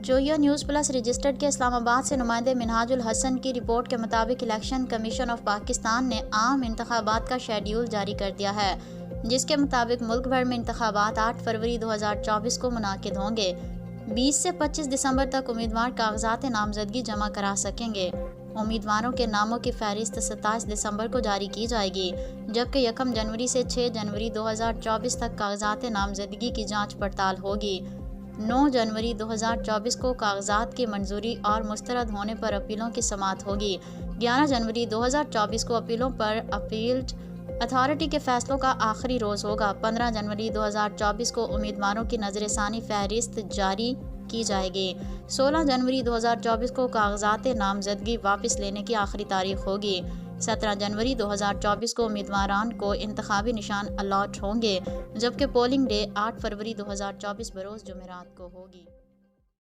Zoya news plus registered के इस्लामाबाद से नुमाइंदे मिनहाजुल हसन की रिपोर्ट के मुताबिक इलेक्शन कमीशन ऑफ पाकिस्तान ने आम इंतखाबात का शेड्यूल जारी कर दिया है, जिसके मुताबिक मुल्क भर में इंतखाबात 8 फरवरी 2024 को मुनाकिद होंगे। 20 से 25 दिसंबर तक उम्मीदवार कागजात नामजदगी जमा करा सकेंगे। उम्मीदवारों के नामों की फहरिस्त 27 दिसंबर को जारी की जाएगी, जबकि 1 जनवरी से 6 जनवरी 2024 तक कागजात नामजदगी की जांच पड़ताल होगी। 9 जनवरी 2024 को कागजात की मंजूरी और मुस्तरद होने पर अपीलों की समाअत होगी। 11 जनवरी 2024 को अपीलों पर अपील्ड अथॉरिटी के फैसलों का आखिरी रोज़ होगा। 15 जनवरी 2024 को उम्मीदवारों की नजरसानी फहरिस्त जारी की जाएगी। 16 जनवरी 2024 को कागजात नामजदगी वापस लेने की आखिरी तारीख होगी। 17 जनवरी 2024 को उम्मीदवारान को इंतखाबी निशान अलॉट होंगे, जबकि पोलिंग डे 8 फरवरी 2024 बरोज़ जुमेरात को होगी।